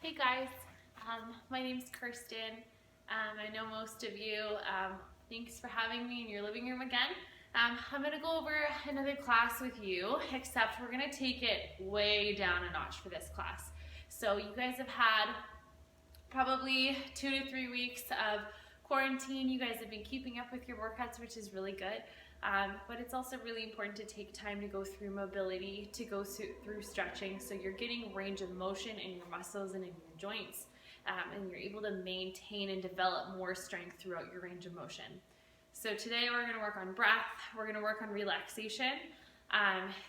Hey guys, my name's Kirsten. I know most of you. Thanks for having me in your living room again. I'm going to go over another class with you, except we're going to take it way down a notch for this class. So you guys have had probably 2 to 3 weeks of quarantine. You guys have been keeping up with your workouts, which is really good. But it's also really important to take time to go through mobility, to go through stretching, so you're getting range of motion in your muscles and in your joints, and you're able to maintain and develop more strength throughout your range of motion. So today we're going to work on breath, we're going to work on relaxation.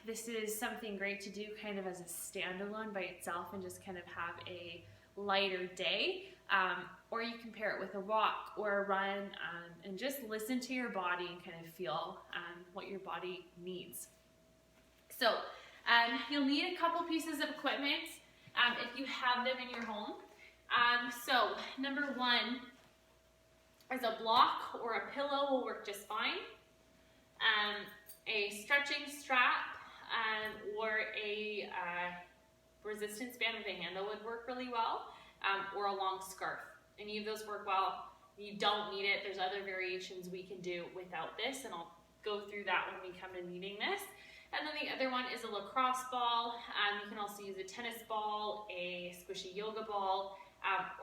This is something great to do kind of as a standalone by itself and just kind of have a lighter day, or you can pair it with a walk or a run, and just listen to your body and kind of feel what your body needs. So you'll need a couple pieces of equipment if you have them in your home. So number one is a block or a pillow will work just fine. A stretching strap or a resistance band with a handle would work really well, or a long scarf. Any of those work well. You don't need it. There's other variations we can do without this, and I'll go through that when we come to needing this. And then the other one is a lacrosse ball. You can also use a tennis ball, a squishy yoga ball,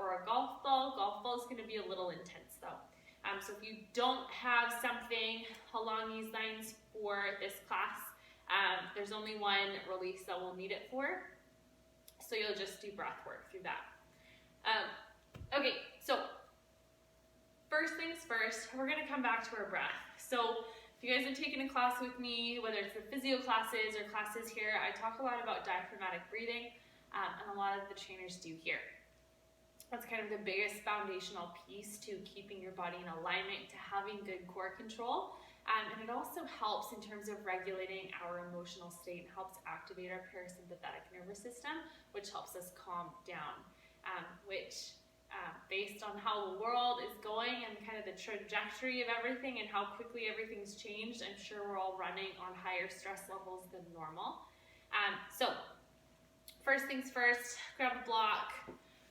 or a golf ball. Golf ball is going to be a little intense though. So if you don't have something along these lines for this class, there's only one release that we'll need it for. So you'll just do breath work through that. Okay, so first things first, we're going to come back to our breath. So if you guys have taken a class with me, whether it's the physio classes or classes here, I talk a lot about diaphragmatic breathing, and a lot of the trainers do here. That's kind of the biggest foundational piece to keeping your body in alignment, to having good core control. And it also helps in terms of regulating our emotional state and helps activate our parasympathetic nervous system, which helps us calm down, which based on how the world is going and kind of the trajectory of everything and how quickly everything's changed, I'm sure we're all running on higher stress levels than normal. So first things first, grab a block,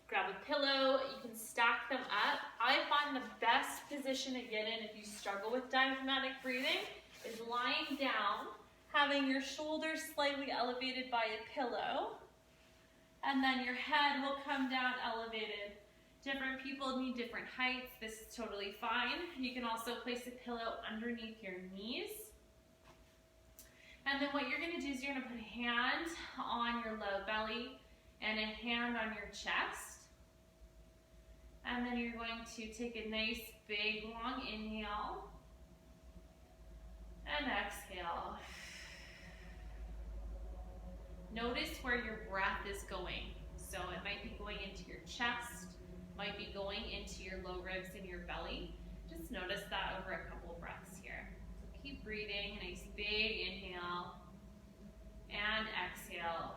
grab a pillow. You can stack them up. I find the best position to get in if you struggle with diaphragmatic breathing is lying down, having your shoulders slightly elevated by a pillow, and then your head will come down elevated. Different people need different heights. This is totally fine. You can also place a pillow underneath your knees. And then what you're going to do is you're going to put a hand on your low belly and a hand on your chest. And then you're going to take a nice, big, long inhale and exhale. Notice where your breath is going. So it might be going into your chest, might be going into your low ribs and your belly. Just notice that over a couple of breaths here. So keep breathing, a nice big inhale and exhale.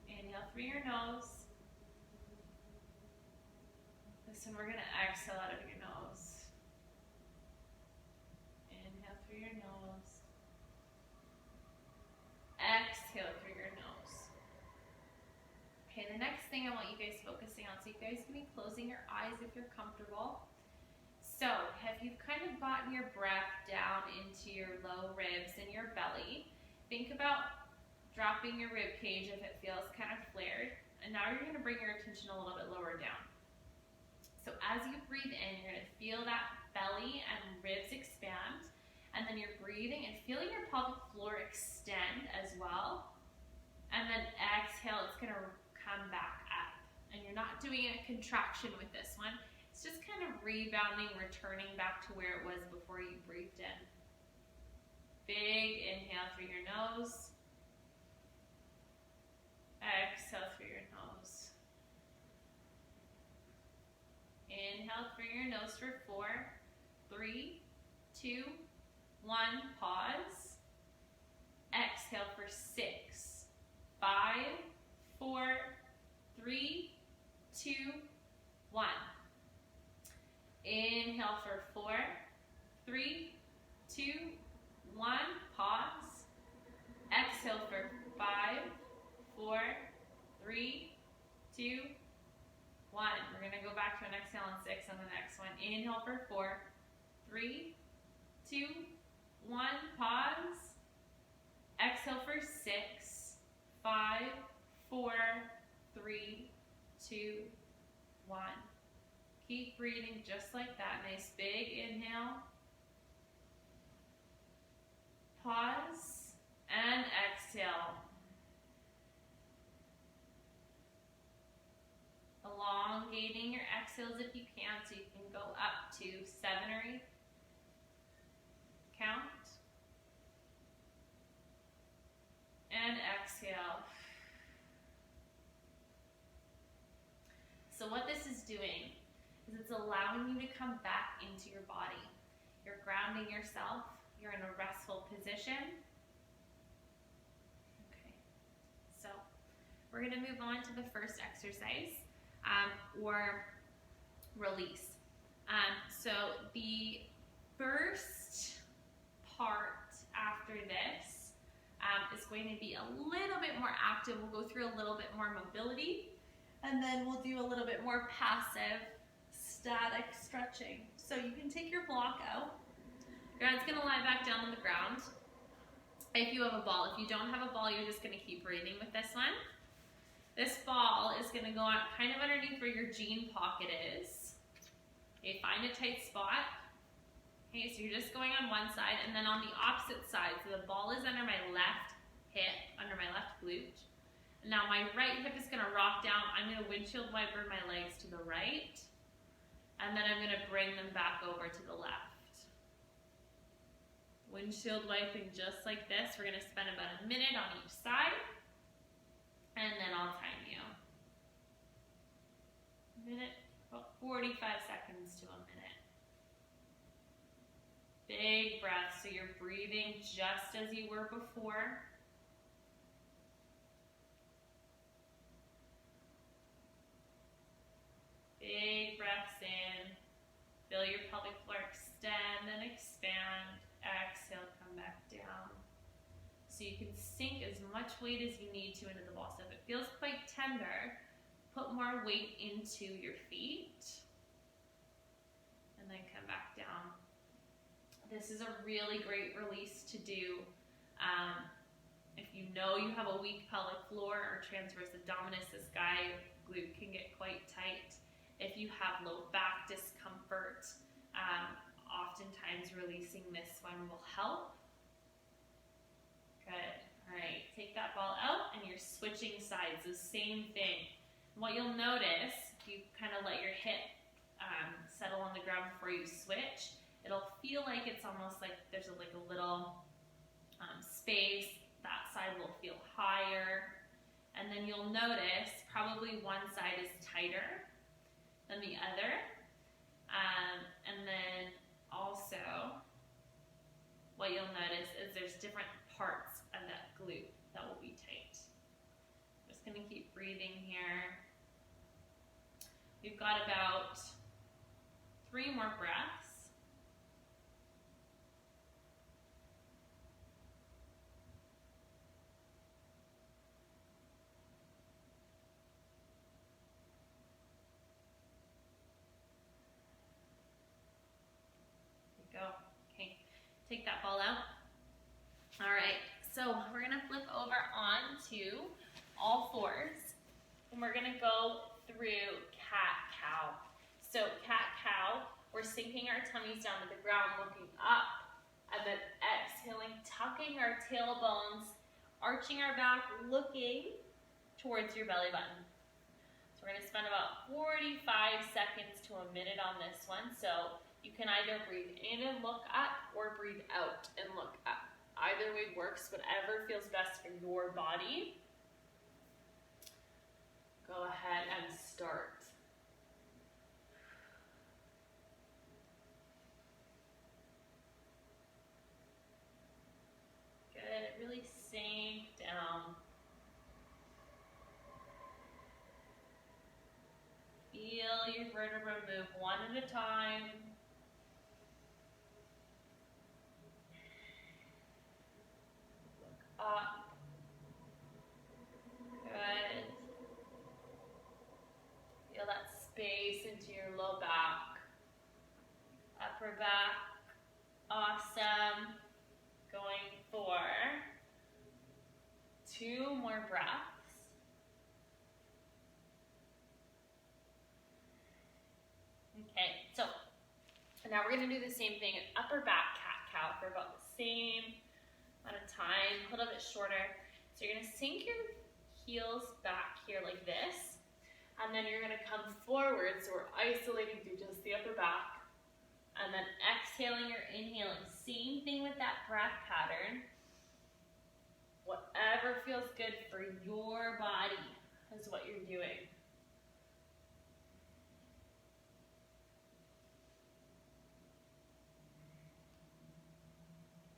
Inhale through your nose. This one we're going to exhale out of your nose. Inhale through your nose. Exhale through your nose. Okay, the next thing I want you guys focusing on, so you guys can be closing your eyes if you're comfortable. So if you've kind of gotten your breath down into your low ribs and your belly, think about dropping your rib cage if it feels kind of flared. And now you're going to bring your attention a little bit lower down. So as you breathe in, you're going to feel that belly and ribs expand. And then you're breathing and feeling your pelvic floor extend as well. And then exhale, it's going to come back up. And you're not doing a contraction with this one. It's just kind of rebounding, returning back to where it was before you breathed in. Big inhale through your nose. Exhale through your nose. Inhale through your nose for 4, 3, 2, 1, pause. Exhale for 6, 5, 4, 3, 2, 1. Inhale for 4, 3, 2, 1, pause. Exhale for 5, 4, 3, back to an exhale on 6 on the next one. Inhale for 4, 3, 2, 1. Pause. Exhale for 6, 5, 4, 3, 2, 1. Keep breathing just like that. Nice big inhale. Pause and exhale. Elongating your exhales if you can, so you can go up to 7 or 8. Count. And exhale. So what this is doing is it's allowing you to come back into your body. You're grounding yourself. You're in a restful position. Okay. So we're going to move on to the first exercise, or release. So the first part after this is going to be a little bit more active. We'll go through a little bit more mobility, and then we'll do a little bit more passive, static stretching. So you can take your block out. Your head's going to lie back down on the ground. If you have a ball. If you don't have a ball, you're just going to keep breathing with this one. This ball is going to go out kind of underneath where your jean pocket is. Okay, find a tight spot. Okay, so you're just going on one side, and then on the opposite side, so the ball is under my left hip, under my left glute. And now my right hip is going to rock down. I'm going to windshield wiper my legs to the right, and then I'm going to bring them back over to the left. Windshield wiping just like this. We're going to spend about a minute on each side, and then I'll time you. Minute, about 45 seconds to a minute. Big breath, so you're breathing just as you were before. Big breaths in. Feel your pelvic floor extend and expand. Exhale, come back down. So you can sink as much weight as you need to into the ball. So if it feels quite tender, put more weight into your feet. And then come back down. This is a really great release to do if you know you have a weak pelvic floor or transverse abdominis. This guy glute can get quite tight. If you have low back discomfort, oftentimes releasing this one will help. Good. All right, take that ball out and you're switching sides. The same thing. What you'll notice, if you kind of let your hip settle on the ground before you switch, it'll feel like it's almost like there's a little space. That side will feel higher. And then you'll notice probably one side is tighter than the other. And then also what you'll notice is there's different parts of that glute that will be tight. I'm just going to keep breathing here. We've got about 3 more breaths. Go. Okay, take that ball out. All right, so we're gonna flip over onto all fours, and we're gonna go through cat-cow. So cat-cow, we're sinking our tummies down to the ground, looking up, and then exhaling, tucking our tailbones, arching our back, looking towards your belly button. So we're gonna spend about 45 seconds to a minute on this one. So you can either breathe in and look up or breathe out and look up. Either way works, whatever feels best for your body. Go ahead and start. Good, really sink down. Feel your vertebra move one at a time. Up. Good. Feel that space space into your low back, upper back. Awesome. Going for 2 more breaths. Okay, so now we're going to do the same thing, upper back cat-cow for about the same amount of time, a little bit shorter. So you're going to sink your heels back here like this, and then you're going to come forward, so we're isolating through just the upper back, and then exhaling or inhaling. Same thing with that breath pattern. Whatever feels good for your body is what you're doing.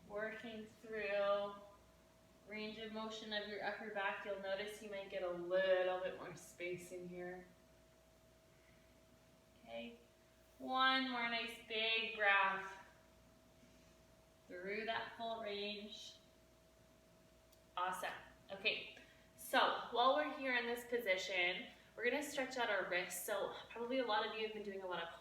Working through range of motion of your upper back, you'll notice you might get a little bit more space in here. Okay, one more nice big breath through that full range. Awesome. Okay, so while we're here in this position, we're going to stretch out our wrists. So probably a lot of you have been doing a lot of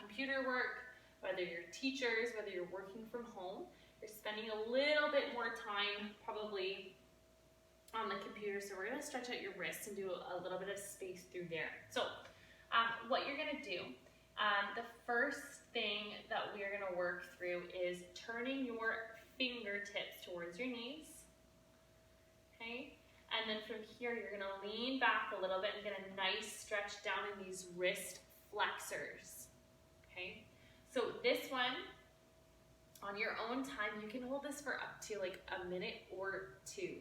computer work, whether you're teachers, whether you're working from home. You're spending a little bit more time probably on the computer, so we're going to stretch out your wrists and do a little bit of space through there. So what you're going to do, the first thing that we're going to work through is turning your fingertips towards your knees. Okay, and then from here you're going to lean back a little bit and get a nice stretch down in these wrist flexors. Okay, so this one, on your own time, you can hold this for up to like a minute or 2.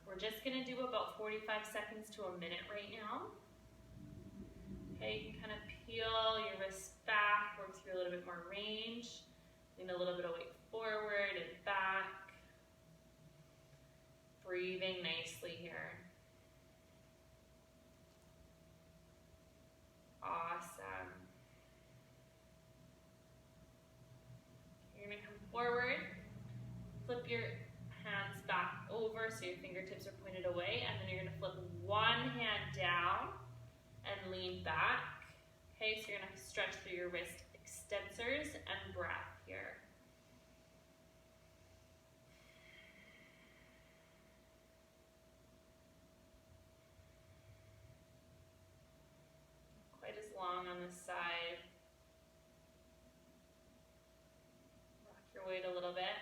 We're just going to do about 45 seconds to a minute right now. Okay, you can kind of peel your wrists back, work through a little bit more range, lean a little bit of weight forward and back. Breathing nicely here. Awesome. You're going to come forward, flip your hands back over so your fingertips are pointed away, and then you're going to flip one hand down and lean back. Okay, so you're going to stretch through your wrist extensors and breath here. Quite as long on this side. Rock your weight a little bit,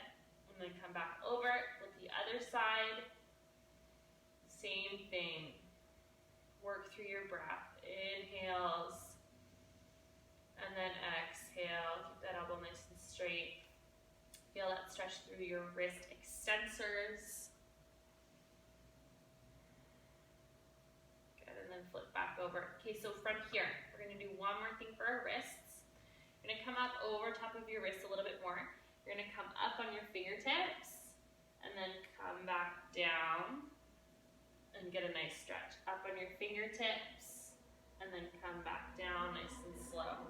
and then come back over with the other side. Same thing. Work through your breath. Inhales, and then exhale. Keep that elbow nice and straight. Feel that stretch through your wrist extensors. Good, and then flip back over. Okay, so from here, we're going to do one more thing for our wrists. You're going to come up over top of your wrist a little bit more. You're going to come up on your fingertips, and then come back down and get a nice stretch. Up on your fingertips, and then come back down nice and slow.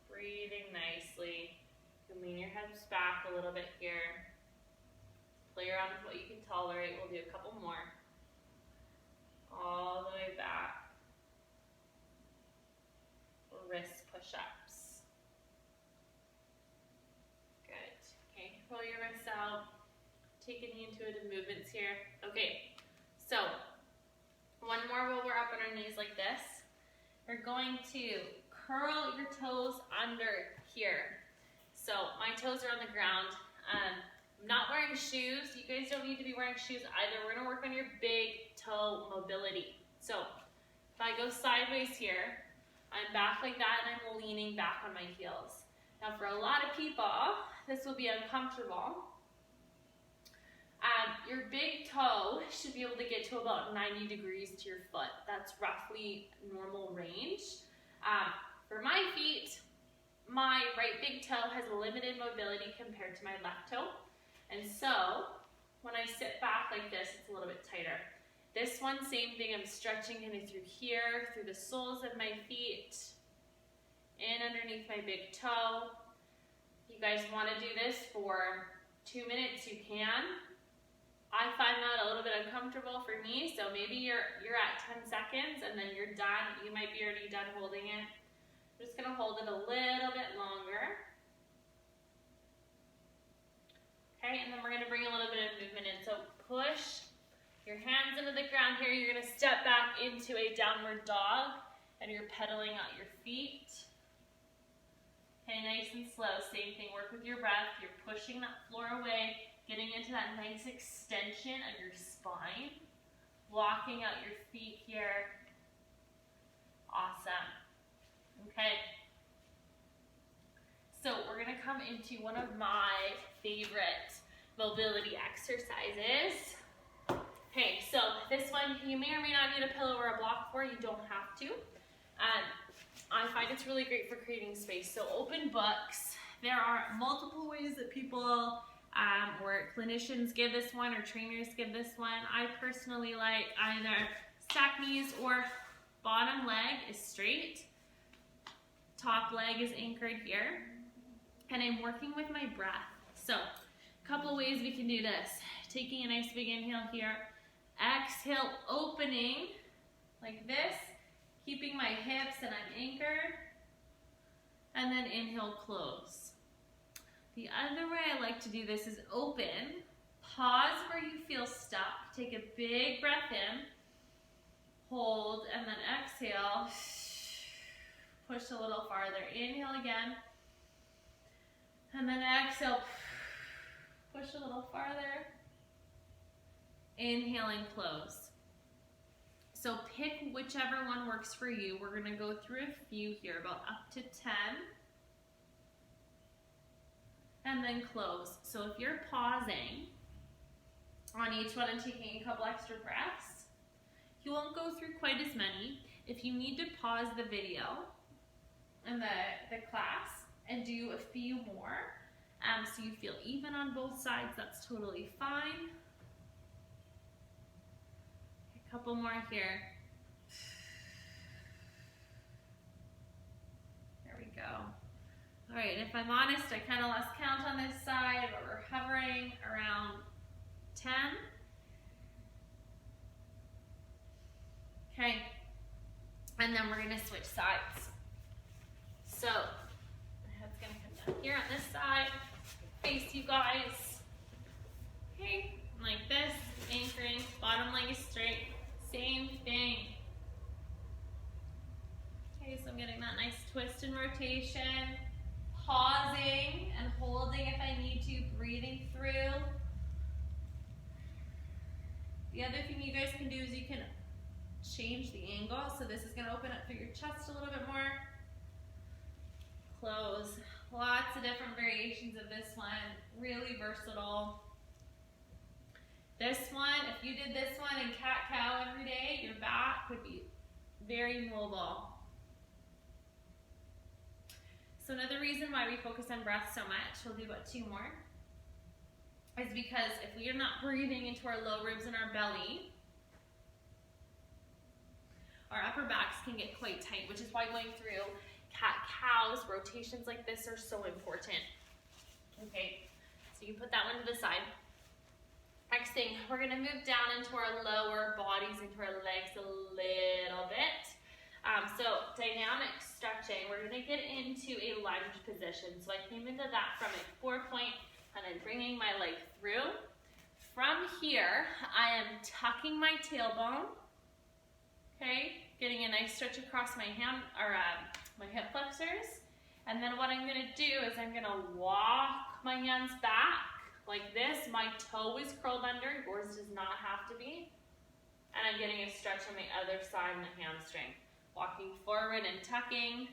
Breathing nicely. You can lean your hips back a little bit here. Play around with what you can tolerate. We'll do a couple more. All the way back. Wrist push-ups. Good. Okay, pull your wrists out. Taking the intuitive movements here. Okay, so one more while we're up on our knees like this. We're going to curl your toes under here. So my toes are on the ground. I'm not wearing shoes. You guys don't need to be wearing shoes either. We're going to work on your big toe mobility. So if I go sideways here, I'm back like that and I'm leaning back on my heels. Now for a lot of people, this will be uncomfortable. Your big toe should be able to get to about 90 degrees to your foot. That's roughly normal range. For my feet, my right big toe has limited mobility compared to my left toe. And so, when I sit back like this, it's a little bit tighter. This one, same thing, I'm stretching kind of through here, through the soles of my feet, in underneath my big toe. If you guys want to do this for 2 minutes, you can. I find that a little bit uncomfortable for me, so maybe you're at 10 seconds and then you're done. You might be already done holding it. I'm just gonna hold it a little bit longer. Okay, and then we're gonna bring a little bit of movement in. So push your hands into the ground here. You're gonna step back into a downward dog and you're pedaling out your feet. Okay, nice and slow. Same thing, work with your breath. You're pushing that floor away, getting into that nice extension of your spine. Walking out your feet here. Awesome. Okay. So we're gonna come into one of my favorite mobility exercises. Okay, so this one you may or may not need a pillow or a block for. You don't have to. I find it's really great for creating space. So open books. There are multiple ways that people or clinicians give this one or trainers give this one. I personally like either stack knees or bottom leg is straight, top leg is anchored here, and I'm working with my breath. So a couple ways we can do this. Taking a nice big inhale here, exhale, opening like this, keeping my hips and I'm anchored, and then inhale, close. The other way I like to do this is open, pause where you feel stuck, take a big breath in, hold, and then exhale, push a little farther, inhale again, and then exhale, push a little farther, inhale and close. So pick whichever one works for you. We're gonna go through a few here, about up to 10. And then close. So if you're pausing on each one and taking a couple extra breaths, you won't go through quite as many. If you need to pause the video and the class and do a few more, so you feel even on both sides, that's totally fine. A couple more here. There we go. All right, if I'm honest, I kind of lost count on this side, but we're hovering around 10. Okay, and then we're gonna switch sides. So, the head's gonna come down here on this side, face you guys. Okay, like this, anchoring, bottom leg is straight, same thing. Okay, so I'm getting that nice twist and rotation. Pausing and holding if I need to, breathing through. The other thing you guys can do is you can change the angle. So this is gonna open up through your chest a little bit more. Close. Lots of different variations of this one, really versatile. This one, if you did this one in cat-cow every day, your back would be very mobile. So another reason why we focus on breath so much, we'll do about 2 more, is because if we are not breathing into our low ribs and our belly, our upper backs can get quite tight, which is why going through cat-cows, rotations like this are so important. Okay, so you put that one to the side. Next thing, we're gonna move down into our lower bodies, into our legs a little bit. So dynamic stretching, we're gonna get into a lunge position. So I came into that from a 4-point and then bringing my leg through. From here, I am tucking my tailbone, okay? Getting a nice stretch across my hand, or my hip flexors. And then what I'm gonna do is I'm gonna walk my hands back like this. My toe is curled under, yours does not have to be. And I'm getting a stretch on the other side in the hamstring. Walking forward and tucking,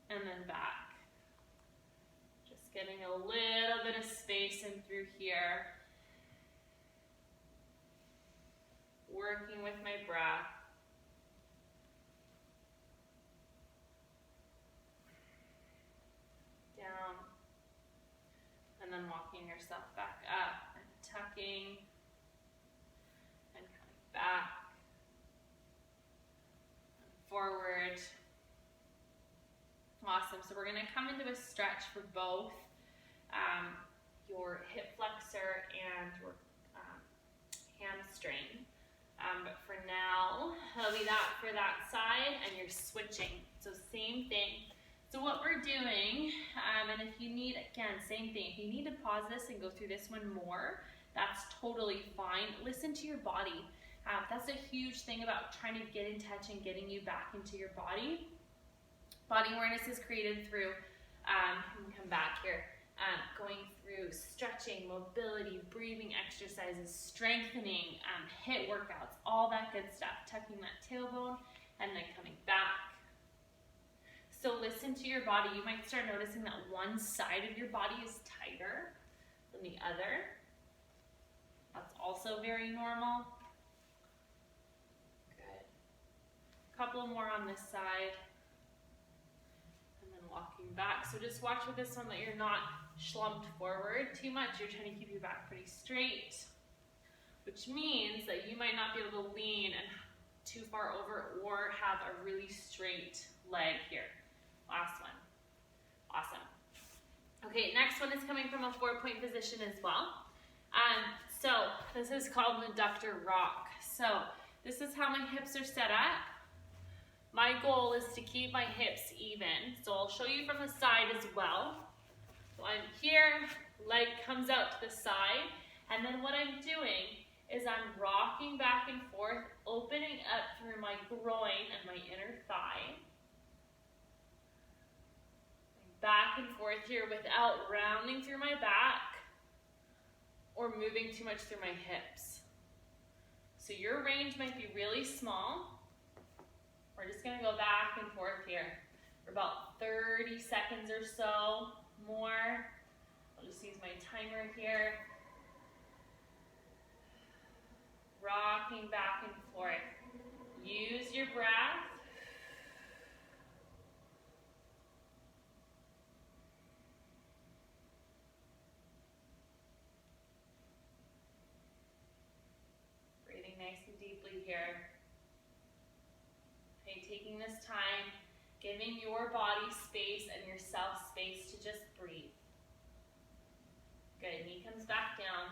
and then back. Just getting a little bit of space in through here. Working with my breath. Down, and then walking yourself back up and tucking and coming back. Forward. Awesome. So we're going to come into a stretch for both your hip flexor and your hamstring. But for now, it'll be that for that side, and you're switching. So same thing. So what we're doing, and if you need, again, same thing. If you need to pause this and go through this one more, that's totally fine. Listen to your body. That's a huge thing about trying to get in touch and getting you back into your body. Body awareness is created through, come back here, going through stretching, mobility, breathing exercises, strengthening, HIIT workouts, all that good stuff. Tucking that tailbone and then coming back. So listen to your body. You might start noticing that one side of your body is tighter than the other. That's also very normal. Good. A couple more on this side. And then walking back. So just watch with this one that you're not slumped forward too much. You're trying to keep your back pretty straight, which means that you might not be able to lean and too far over or have a really straight leg here. Last one. Awesome. Okay, next one is coming from a 4-point position as well. So this is called an adductor rock. So this is how my hips are set up. My goal is to keep my hips even. So I'll show you from the side as well. So I'm here, leg comes out to the side, and then what I'm doing is I'm rocking back and forth, opening up through my groin and my inner thigh. Back and forth here without rounding through my back or moving too much through my hips. So your range might be really small. We're just gonna go back and forth here for about 30 seconds or so more. I'll just use my timer here. Rocking back and forth. Use your breath. Nice and deeply here. Okay, taking this time, giving your body space and yourself space to just breathe. Good, knee comes back down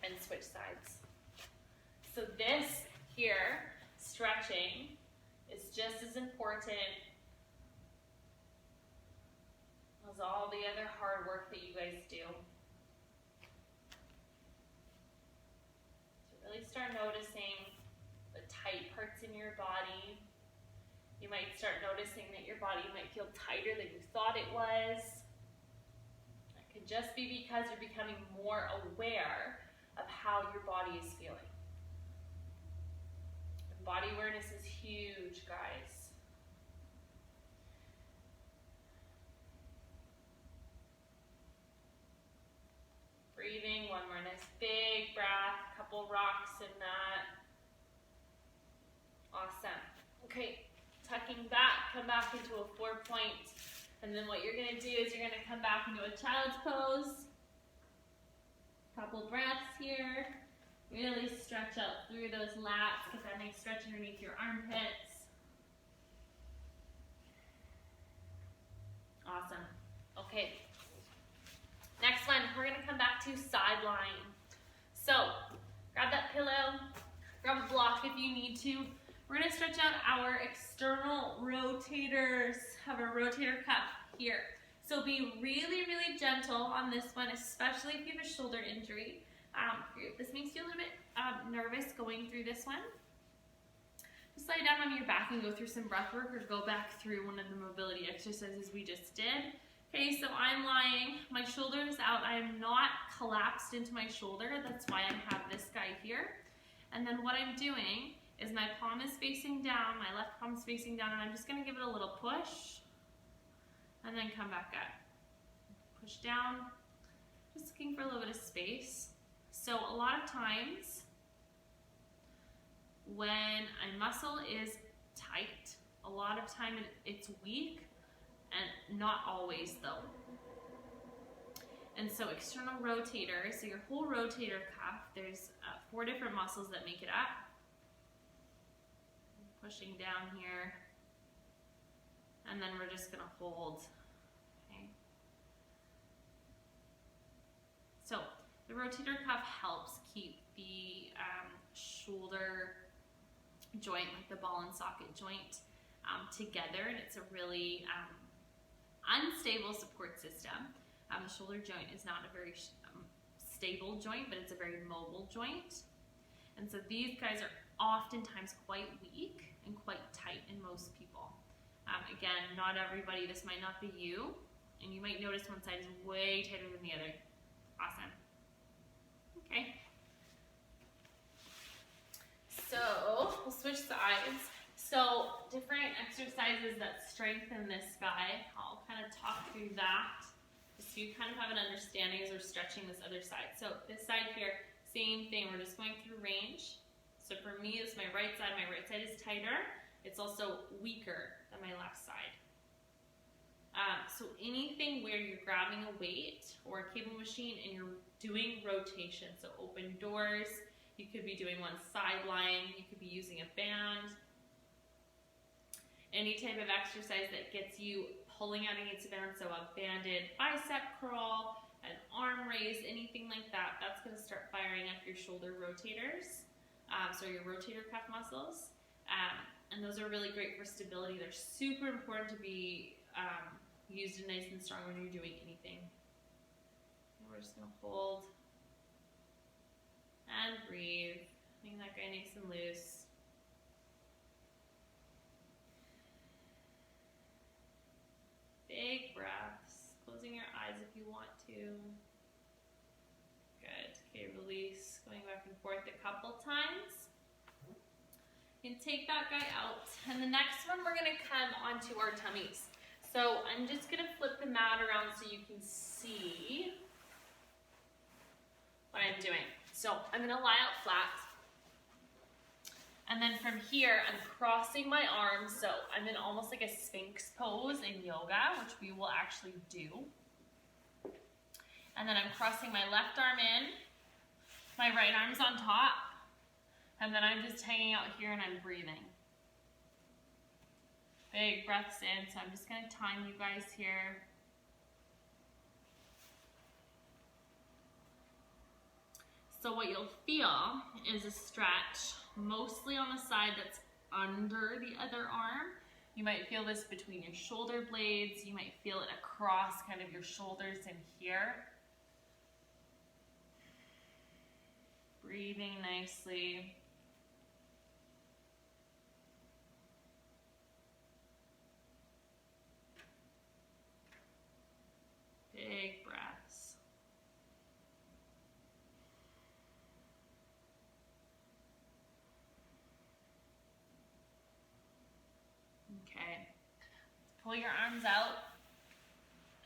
and switch sides. So this here, stretching, is just as important as all the other hard work that you guys do. Really start noticing the tight parts in your body. You might start noticing that your body might feel tighter than you thought it was. It could just be because you're becoming more aware of how your body is feeling. And body awareness is huge, guys. Breathing, one more nice big breath, couple rocks in that. Awesome. Okay, tucking back, come back into a 4-point. And then what you're gonna do is you're gonna come back into a child's pose. Couple breaths here. Really stretch out through those lats, get that nice stretch underneath your armpits. Awesome. Okay. Next one, we're gonna come back to side lying. So, grab that pillow, grab a block if you need to. We're gonna stretch out our external rotators. Have a rotator cuff here. So be really, really gentle on this one, especially if you have a shoulder injury. If this makes you a little bit nervous going through this one, just lie down on your back and go through some breath work or go back through one of the mobility exercises we just did. Okay, so I'm lying, my shoulder is out. I am not collapsed into my shoulder. That's why I have this guy here. And then what I'm doing is my palm is facing down, my left palm is facing down, and I'm just gonna give it a little push and then come back up. Push down, just looking for a little bit of space. So a lot of times when a muscle is tight, a lot of time it's weak, and not always though. And so external rotator, so your whole rotator cuff, there's 4 different muscles that make it up. Pushing down here, and then we're just gonna hold, okay? So The rotator cuff helps keep the shoulder joint, like the ball and socket joint, together, and it's a really unstable support system. The shoulder joint is not a very stable joint, but it's a very mobile joint. And so these guys are oftentimes quite weak and quite tight in most people. Again, not everybody, this might not be you, and you might notice one side is way tighter than the other. Awesome. Okay. So we'll switch sides. So different exercises that strengthen this guy. I'll kind of talk through that just so you kind of have an understanding as we're stretching this other side. So this side here, same thing. We're just going through range. So for me, it's my right side. My right side is tighter. It's also weaker than my left side. So anything where you're grabbing a weight or a cable machine and you're doing rotation, so open doors, you could be doing one sideline, you could be using a band. Any type of exercise that gets you pulling out against a band, so a banded bicep curl, an arm raise, anything like that, that's going to start firing up your shoulder rotators, so your rotator cuff muscles. And those are really great for stability. They're super important to be used and nice and strong when you're doing anything. And we're just going to hold and breathe, making that guy nice and loose. Big breaths, closing your eyes if you want to. Good. Okay, release, going back and forth a couple times. You can take that guy out. And the next one, we're going to come onto our tummies. So I'm just going to flip the mat around so you can see what I'm doing. So I'm going to lie out flat. And then from here, I'm crossing my arms. So I'm in almost like a Sphinx pose in yoga, which we will actually do. And then I'm crossing my left arm in. My right arm's on top. And then I'm just hanging out here and I'm breathing. Big breaths in. So I'm just going to time you guys here. So what you'll feel is a stretch, mostly on the side that's under the other arm. You might feel this between your shoulder blades. You might feel it across kind of your shoulders in here. Breathing nicely. Big breaths. Okay. Pull your arms out.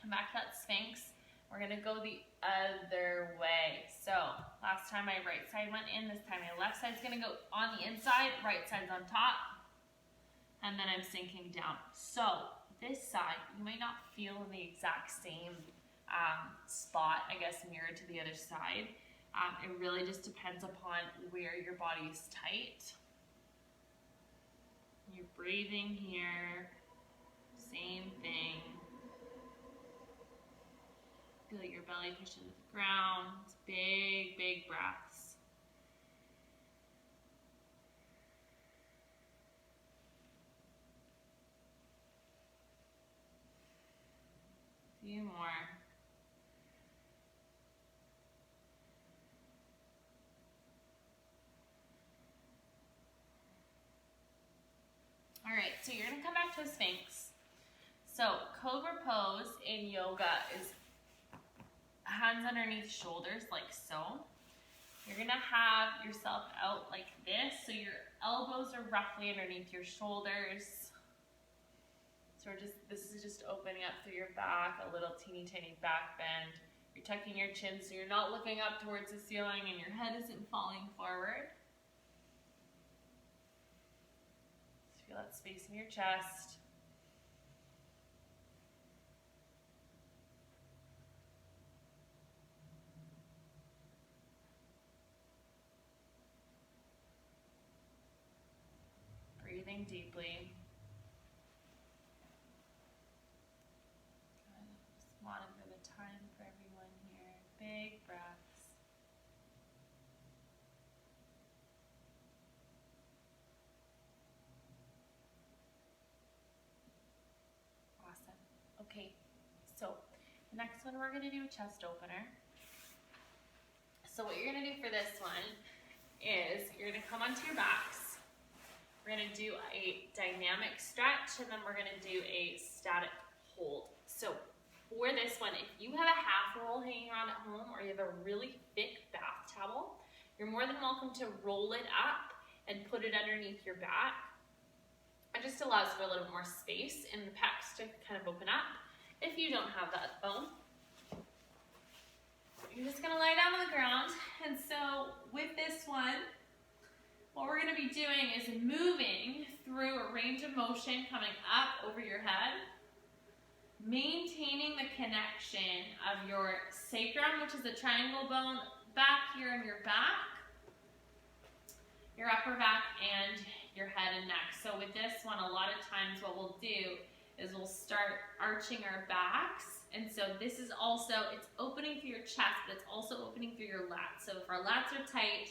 Come back to that Sphinx. We're going to go the other way. So last time my right side went in, this time my left side's going to go on the inside, right side's on top, and then I'm sinking down. So this side, you might not feel in the exact same spot, I guess, mirrored to the other side. It really just depends upon where your body is tight. You're breathing here, same thing. Feel your belly push into the ground. Big, big breaths. A few more. All right, so you're gonna come back to a Sphinx. So Cobra pose in yoga is hands underneath shoulders, like so. You're gonna have yourself out like this, so your elbows are roughly underneath your shoulders. So this is just opening up through your back, a little teeny tiny back bend. You're tucking your chin so you're not looking up towards the ceiling and your head isn't falling forward. Feel that space in your chest. Breathing deeply. Good. Just monitor the time for everyone here. Big breaths. Next one, we're gonna do a chest opener. So what you're gonna do for this one is you're gonna come onto your backs. We're gonna do a dynamic stretch, and then we're gonna do a static hold. So for this one, if you have a half roll hanging around at home, or you have a really thick bath towel, you're more than welcome to roll it up and put it underneath your back. It just allows for a little more space in the pecs to kind of open up. If you don't have that bone, you're just gonna lie down on the ground. And so with this one, what we're gonna be doing is moving through a range of motion, coming up over your head, maintaining the connection of your sacrum, which is the triangle bone back here in your back, your upper back, and your head and neck. So with this one, a lot of times what we'll do is we'll start arching our backs. And so this is also, it's opening through your chest, but it's also opening through your lats. So if our lats are tight,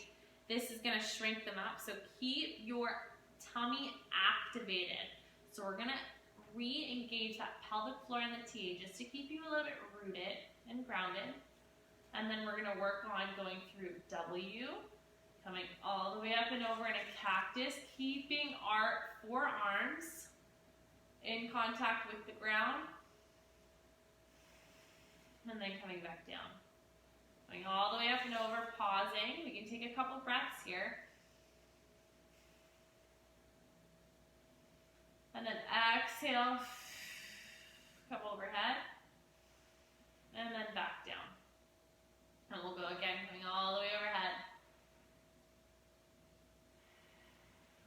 this is gonna shrink them up. So keep your tummy activated. So we're gonna re-engage that pelvic floor in the T just to keep you a little bit rooted and grounded. And then we're gonna work on going through W, coming all the way up and over in a cactus, keeping our forearms in contact with the ground, and then coming back down. Going all the way up and over, pausing. We can take a couple breaths here. And then exhale, couple overhead, and then back down. And we'll go again, coming all the way overhead.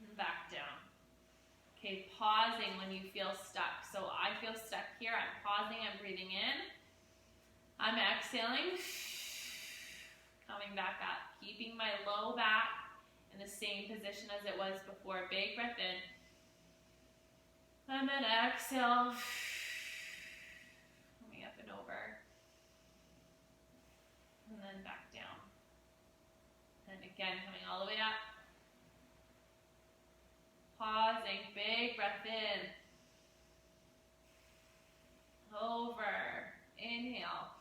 And back down. Okay, pausing when you feel stuck. So I feel stuck here, I'm pausing, I'm breathing in. I'm exhaling, coming back up, keeping my low back in the same position as it was before. Big breath in. And then exhale, coming up and over. And then back down. And again, coming all the way up. Pausing, big breath in. Over, inhale.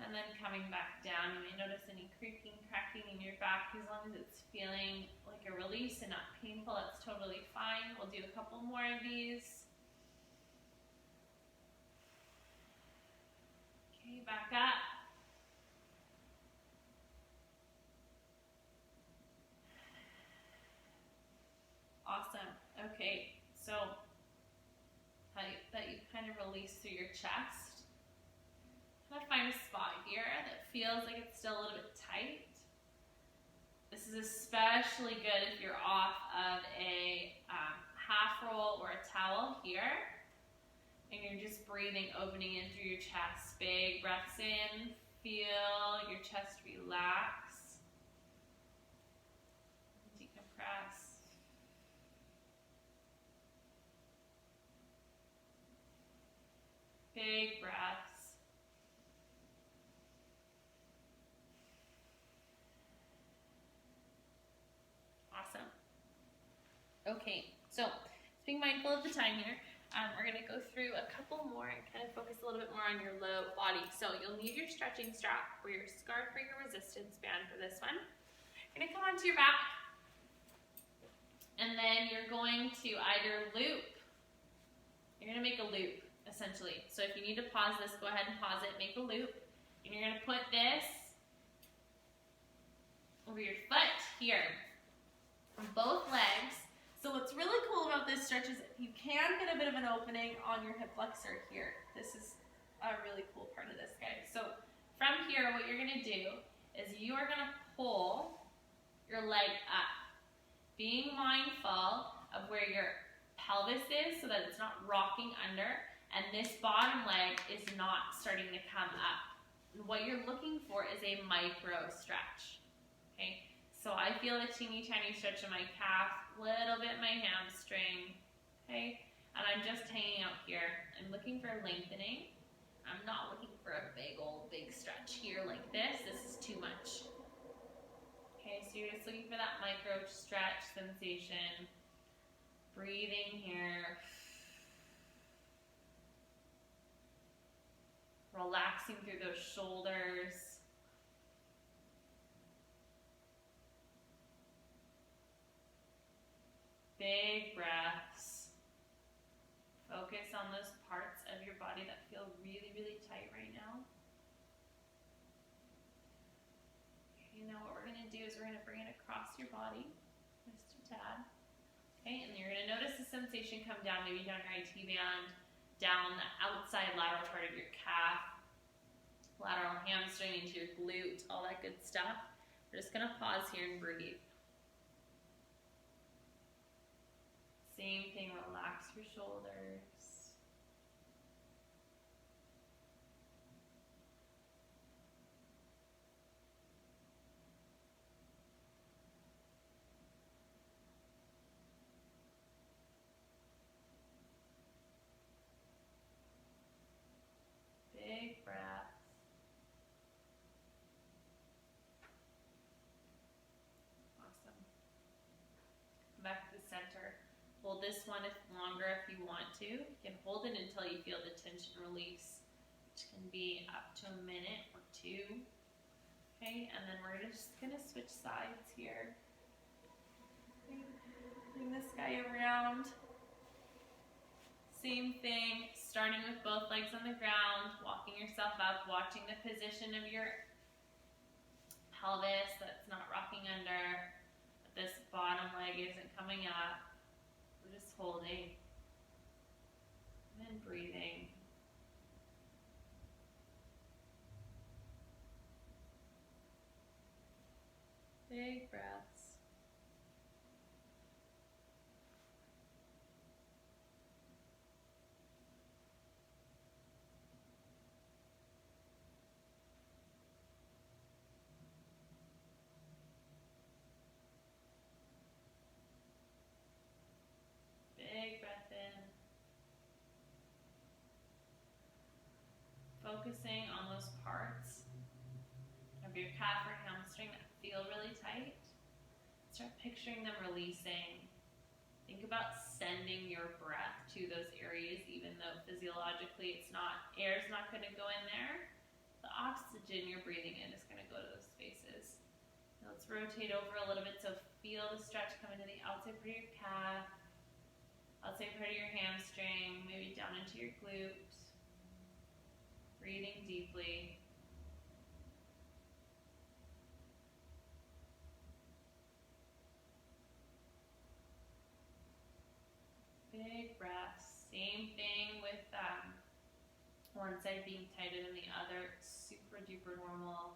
And then coming back down. You may notice any creaking, cracking in your back. As long as it's feeling like a release and not painful, that's totally fine. We'll do a couple more of these. Okay, back up. Awesome. Okay, so that you kind of release through your chest. Kind of find a spot here that feels like it's still a little bit tight. This is especially good if you're off of a half roll or a towel here. And you're just breathing, opening in through your chest. Big breaths in. Feel your chest relax. Decompress. Big breaths. Awesome. Okay, so being mindful of the time here. We're going to go through a couple more and kind of focus a little bit more on your low body. So you'll need your stretching strap or your scarf or your resistance band for this one. You're going to come onto your back, and then you're going to either loop. You're going to make a loop, essentially. So if you need to pause this, go ahead and pause it, make a loop. And you're going to put this over your foot here on both legs. So what's really cool about this stretch is you can get a bit of an opening on your hip flexor here. This is a really cool part of this, guys. So from here, what you're gonna do is you are gonna pull your leg up, being mindful of where your pelvis is so that it's not rocking under, and this bottom leg is not starting to come up. And what you're looking for is a micro stretch, okay? So I feel a teeny tiny stretch in my calf, little bit in my hamstring, okay? And I'm just hanging out here. I'm looking for lengthening. I'm not looking for a big stretch here like this. This is too much. Okay, so you're just looking for that micro stretch sensation. Breathing here. relaxing through those shoulders. Big breaths. Focus on those parts of your body that feel really, really tight right now. Okay, now what we're going to do is we're going to bring it across your body, just a tad. Okay, and you're going to notice the sensation come down, maybe down your IT band, down the outside lateral part of your calf, lateral hamstring into your glute, all that good stuff. We're just going to pause here and breathe. Same thing, relax your shoulders. Big breath. Awesome. Come back to the center. Hold this one longer if you want to. You can hold it until you feel the tension release, which can be up to a minute or two. Okay, and then we're just going to switch sides here. Okay. Bring this guy around. Same thing, starting with both legs on the ground, walking yourself up, watching the position of your pelvis that's not rocking under, but this bottom leg isn't coming up. We're just holding and then breathing. Big breaths. Big breath in. Focusing on those parts of your calf or hamstring that feel really tight. Start picturing them releasing. Think about sending your breath to those areas, even though physiologically air's not going to go in there. The oxygen you're breathing in is going to go to those spaces. Now let's rotate over a little bit, so feel the stretch come into the outside part of your calf, outside part of your hamstring, maybe down into your glute. Breathing deeply. Big breaths. Same thing with one side being tighter than the other. Super duper normal.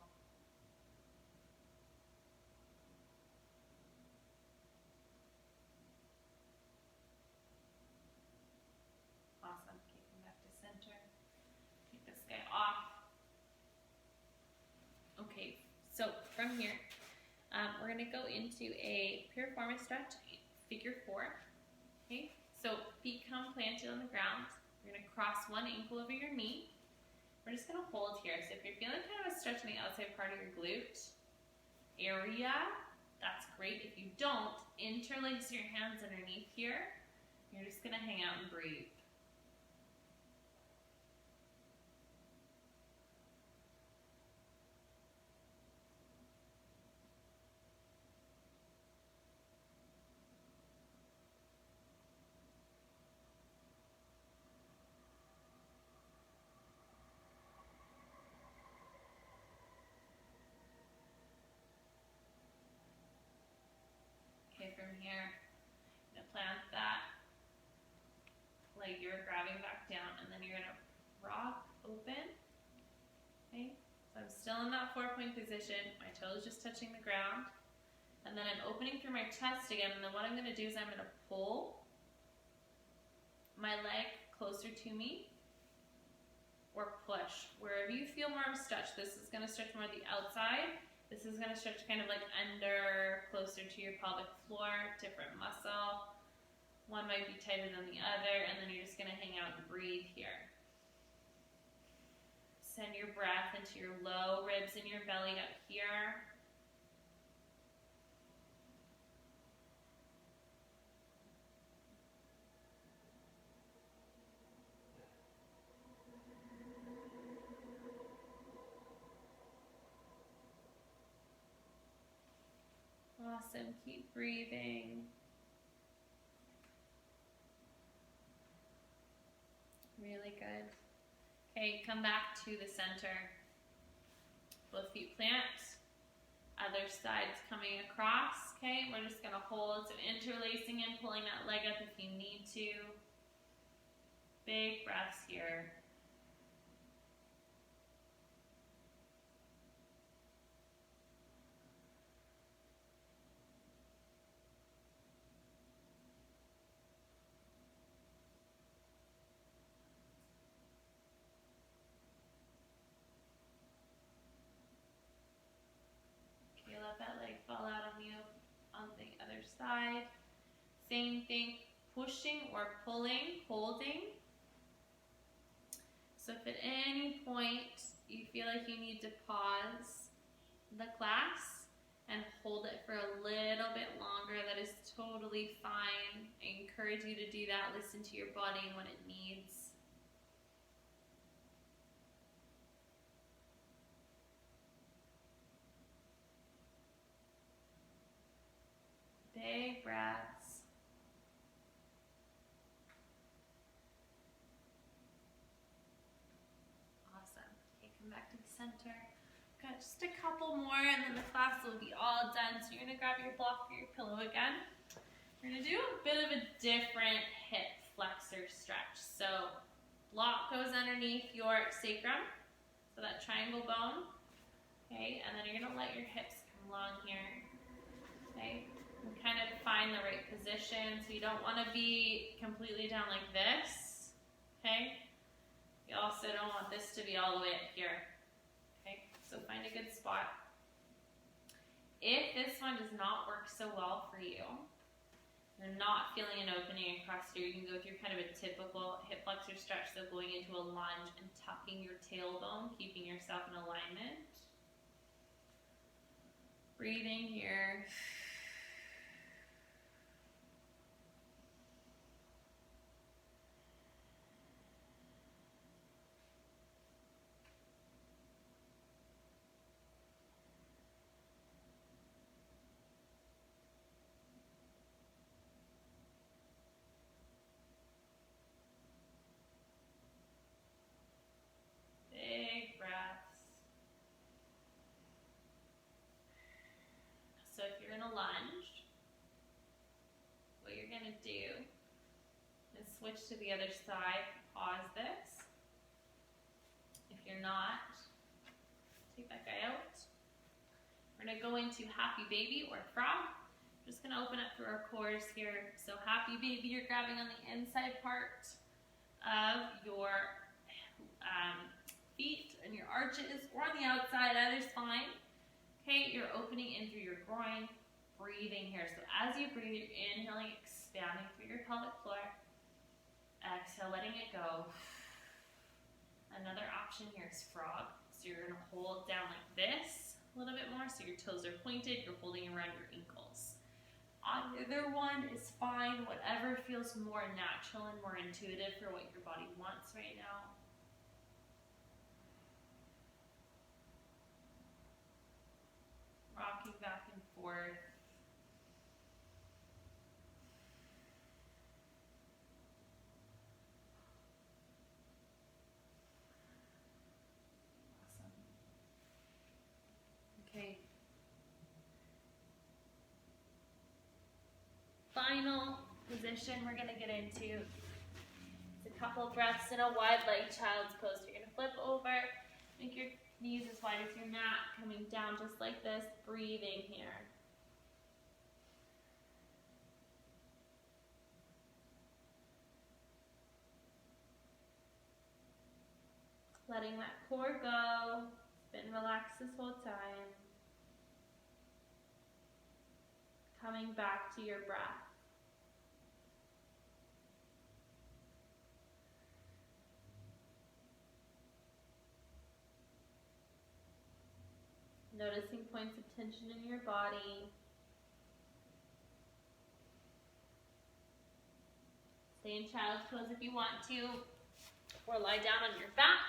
Awesome. Okay, come back to center. Take this guy off. Okay, so from here, we're going to go into a piriformis stretch, figure 4. Okay, so feet come planted on the ground. You're going to cross one ankle over your knee. We're just going to hold here. So if you're feeling kind of a stretch in the outside part of your glute area, that's great. If you don't, interlace your hands underneath here. You're just going to hang out and breathe. From here, you're going to plant that leg you're grabbing back down, and then you're going to rock open. Okay, so I'm still in that 4-point position. My toes just touching the ground, and then I'm opening through my chest again. And then what I'm going to do is I'm going to pull my leg closer to me, or push wherever you feel more of a stretch. This is going to stretch more the outside. This is going to stretch kind of like under, closer to your pelvic floor, different muscle. One might be tighter than the other, and then you're just going to hang out and breathe here. Send your breath into your low ribs and your belly up here. Awesome. Keep breathing. Really good. Okay, come back to the center. Both feet plant. Other side's coming across. Okay, we're just going to hold. So interlacing and pulling that leg up if you need to. Big breaths here. Okay, let that leg fall out on you on the other side. Same thing, pushing or pulling, holding. So if at any point you feel like you need to pause the class and hold it for a little bit longer, that is totally fine. I encourage you to do that. Listen to your body and what it needs. Big breaths. Awesome. Okay, come back to the center. Got just a couple more and then the class will be all done. So you're going to grab your block or your pillow again. We're going to do a bit of a different hip flexor stretch. So block goes underneath your sacrum, so that triangle bone. Okay, and then you're going to let your hips come along here. Okay, and kind of find the right position. So you don't want to be completely down like this. Okay, you also don't want this to be all the way up here. Okay, so find a good spot. If this one does not work so well for you, you're not feeling an opening across here, you can go through kind of a typical hip flexor stretch, so going into a lunge and tucking your tailbone, keeping yourself in alignment. Breathing here. Big breaths. So if you're in a lunge, what you're going to do is switch to the other side, pause this. If you're not, take that guy out. We're going to go into happy baby or frog. Just going to open up through our cores here. So happy baby, you're grabbing on the inside part of your feet and your arches, or on the outside, either's fine. Okay, you're opening in through your groin, breathing here. So as you breathe, you're inhaling, expanding through your pelvic floor. Exhale, letting it go. Another option here is frog. So you're going to hold down like this a little bit more, so your toes are pointed, you're holding around your ankles. Either one is fine, whatever feels more natural and more intuitive for what your body wants right now. Rocking back and forth. Awesome. Okay. Final position we're going to get into. It's a couple breaths in a wide leg child's pose. You're going to flip over, make your knees as wide as your mat, coming down just like this, breathing here. Letting that core go. It's been relaxed this whole time. Coming back to your breath. Noticing points of tension in your body. Stay in child's pose if you want to, or lie down on your back.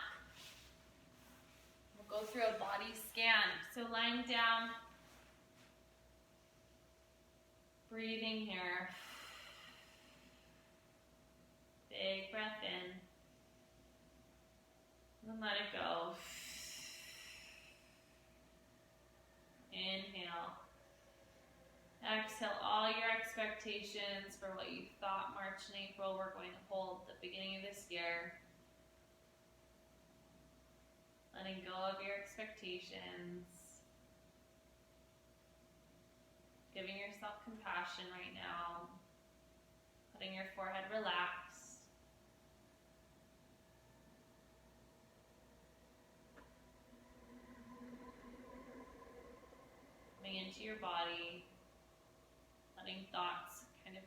We'll go through a body scan. So lying down, Breathing here. Big breath in. And then let it go. Inhale. Exhale all your expectations for what you thought March and April were going to hold at the beginning of this year. Letting go of your expectations. Giving yourself compassion right now. Letting your forehead relax. Coming into your body. Letting thoughts kind of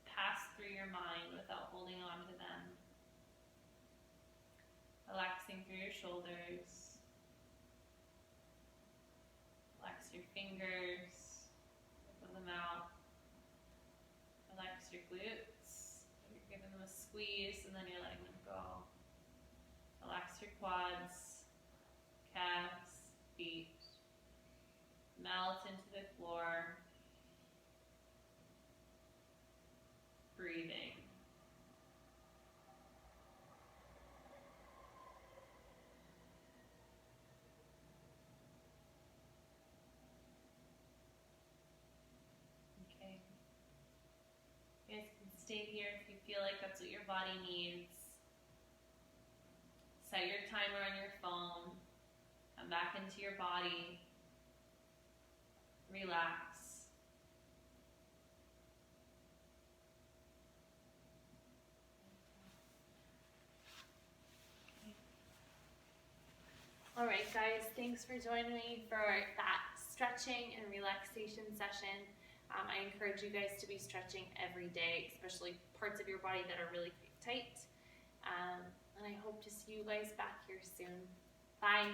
pass through your mind without holding on to them. Relaxing through your shoulders. Relax your fingers. Open them out. Relax your glutes. You're giving them a squeeze and then you're letting them go. Relax your quads, calves, feet. Melt into the floor. Breathing. Okay. You guys can stay here if you feel like that's what your body needs. Set your timer on your phone. Come back into your body. Relax. All right, guys, thanks for joining me for that stretching and relaxation session. I encourage you guys to be stretching every day, especially parts of your body that are really tight. And I hope to see you guys back here soon. Bye.